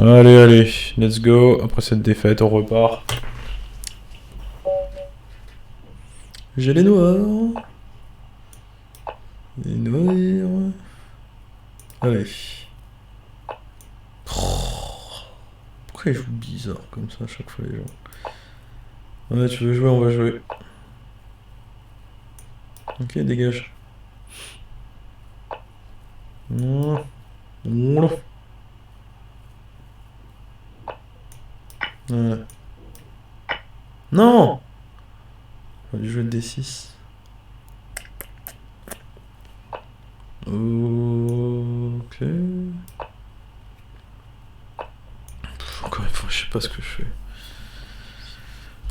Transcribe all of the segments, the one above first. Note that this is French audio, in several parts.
Allez, allez, let's go. Après cette défaite, on repart. J'ai les noirs. Les noirs. Allez. Pourquoi ils jouent bizarre comme ça à chaque fois les gens? Ouais, tu veux jouer, on va jouer. Ok, dégage. Voilà. Voilà. Ouais. Non! On va lui jouer le D6. Ok. Encore une fois, je sais pas ce que je fais.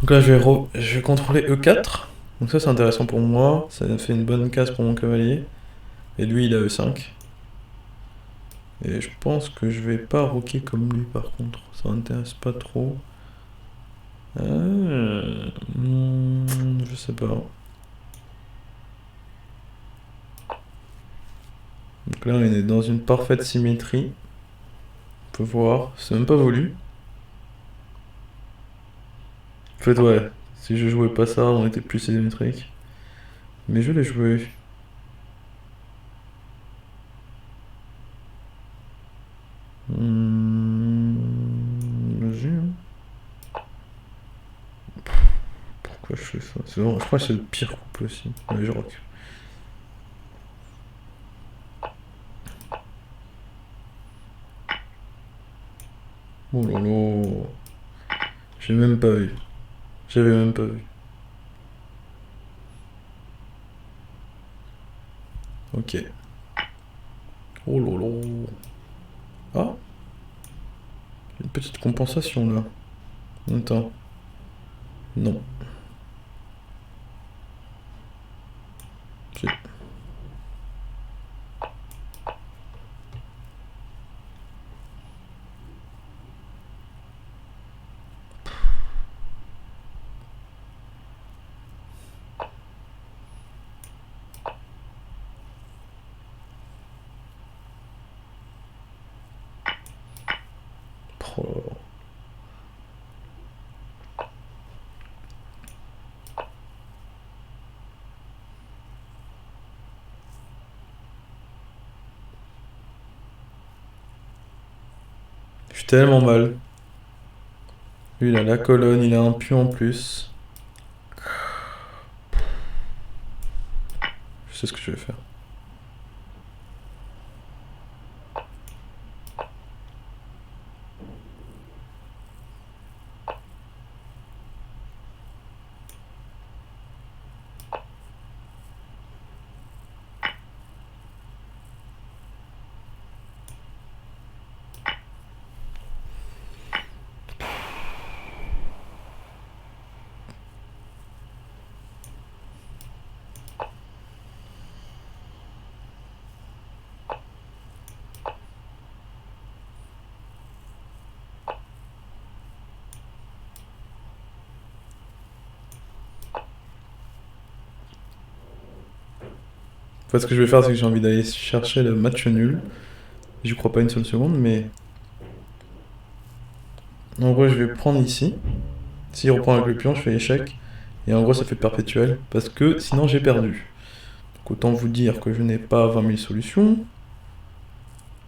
Donc là, je vais contrôler E4. Donc ça, c'est intéressant pour moi. Ça fait une bonne case pour mon cavalier. Et lui, il a E5. Et je pense que je vais pas roquer comme lui, par contre. Ça m'intéresse pas trop. Je sais pas. Donc là, on est dans une parfaite symétrie. On peut voir. C'est même pas voulu. En fait, ouais. Si je jouais pas ça, on était plus symétrique. Mais je l'ai joué. Vas-y. Hein. Pourquoi je fais ça? Je crois que c'est le pire coup possible. Allez, je rock. Oh là là. J'ai même pas vu. J'avais même pas vu. Ok. Oh là là. Ah, une petite compensation là. Attends. Non. Si. Oh là là. Je suis tellement mal. Lui, il a la colonne, il a un pion en plus. Je sais ce que je vais faire. En fait, ce que je vais faire, c'est que j'ai envie d'aller chercher le match nul. J'y crois pas une seule seconde, mais... En gros, je vais prendre ici. S'il reprend avec le pion, je fais échec. Et en gros, ça fait perpétuel. Parce que sinon, j'ai perdu. Donc autant vous dire que je n'ai pas 20 000 solutions.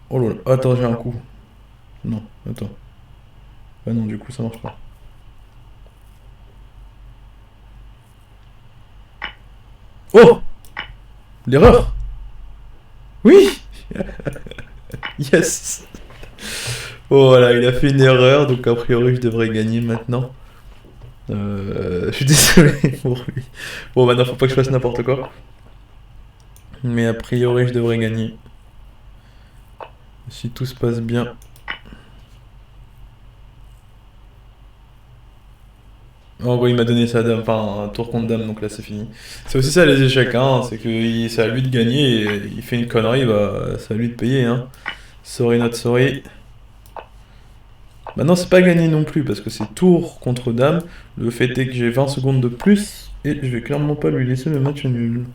Oh là là. Attends, j'ai un coup. Non, attends. Ah non, du coup, ça marche pas. Oh! L'erreur! Oui! Yes! Oh voilà, il a fait une erreur, donc a priori je devrais gagner maintenant. Je suis désolé pour lui. Bon, maintenant faut pas que je fasse n'importe quoi. Mais a priori je devrais gagner. Si tout se passe bien. En gros, il m'a donné sa dame, enfin un tour contre dame, donc là c'est fini. C'est aussi ça les échecs, hein, c'est que c'est à lui de gagner et il fait une connerie, bah c'est à lui de payer, hein. Sorry not sorry. Maintenant, c'est pas gagné non plus, parce que c'est tour contre dame. Le fait est que j'ai 20 secondes de plus, et je vais clairement pas lui laisser le match nul.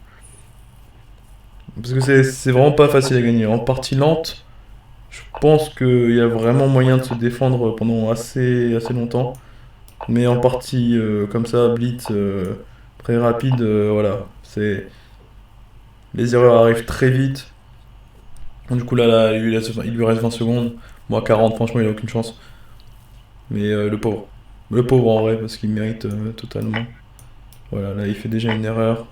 Parce que c'est vraiment pas facile à gagner. En partie lente, Je pense qu'il y a vraiment moyen de se défendre pendant assez longtemps. Mais en partie comme ça, blitz, très rapide, voilà. Les erreurs arrivent très vite. Du coup, là, il lui reste 20 secondes. Moi, 40, franchement, il a aucune chance. Mais le pauvre. Le pauvre en vrai, parce qu'il mérite totalement. Voilà, là, il fait déjà une erreur.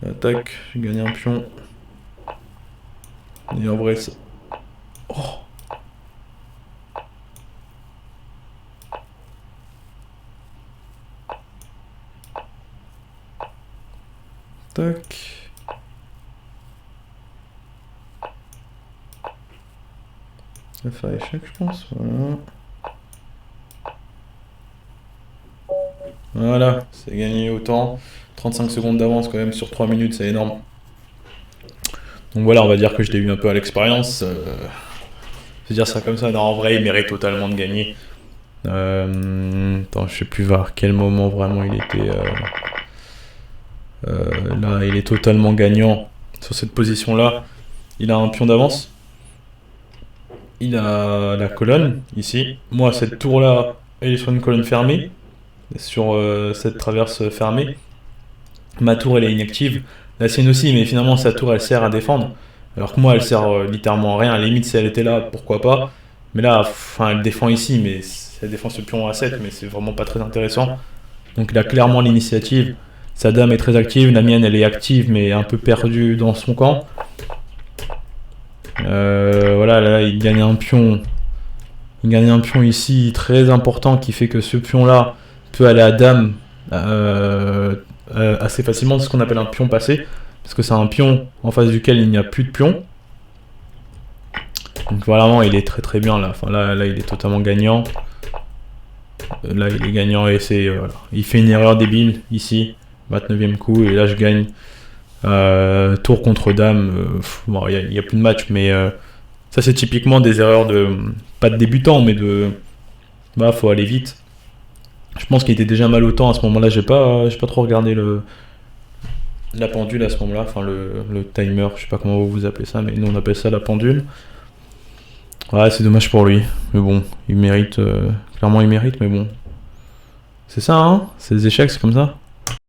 Attaque, j'ai gagné un pion. Et en vrai, ça... Oh, tac. Ça va faire échec, je pense. Voilà. Voilà, c'est gagné autant. 35 secondes d'avance quand même sur 3 minutes, c'est énorme. Donc voilà, on va dire que je l'ai eu un peu à l'expérience. Je vais dire ça comme ça. Non, en vrai, il mérite totalement de gagner. Attends, je sais plus vers quel moment vraiment il était. Là, il est totalement gagnant sur cette position-là. Il a un pion d'avance. Il a la colonne ici. Moi, cette tour-là, elle est sur une colonne fermée. Sur cette traverse fermée. Ma tour, elle est inactive. La sienne aussi, mais finalement, sa tour, elle sert à défendre. Alors que moi, elle sert littéralement à rien. À la limite, si elle était là, pourquoi pas. Mais là, enfin, elle défend ici, mais elle défend ce pion à 7, mais c'est vraiment pas très intéressant. Donc il a clairement l'initiative. Sa dame est très active, la mienne, elle est active, mais un peu perdue dans son camp. Voilà, là, il gagne un pion. Il gagne un pion ici très important qui fait que ce pion-là peut aller à dame assez facilement. C'est ce qu'on appelle un pion passé. Parce que c'est un pion en face duquel il n'y a plus de pion. Donc vraiment, il est très très bien là. Enfin, là, il est totalement gagnant. Là, il est gagnant et c'est. Voilà. Il fait une erreur débile ici. 29e coup. Et là, je gagne. Tour contre dame. Bon, il n'y a plus de match, mais ça, c'est typiquement des erreurs de. Pas de débutant, mais de. Bah, faut aller vite. Je pense qu'il était déjà mal au temps à ce moment-là. J'ai pas trop regardé la pendule à ce moment-là. Enfin, le timer. Je sais pas comment vous appelez ça, mais nous, on appelle ça la pendule. Ouais, c'est dommage pour lui. Mais bon, il mérite. Clairement, il mérite, mais bon. C'est ça, hein? C'est des échecs, c'est comme ça?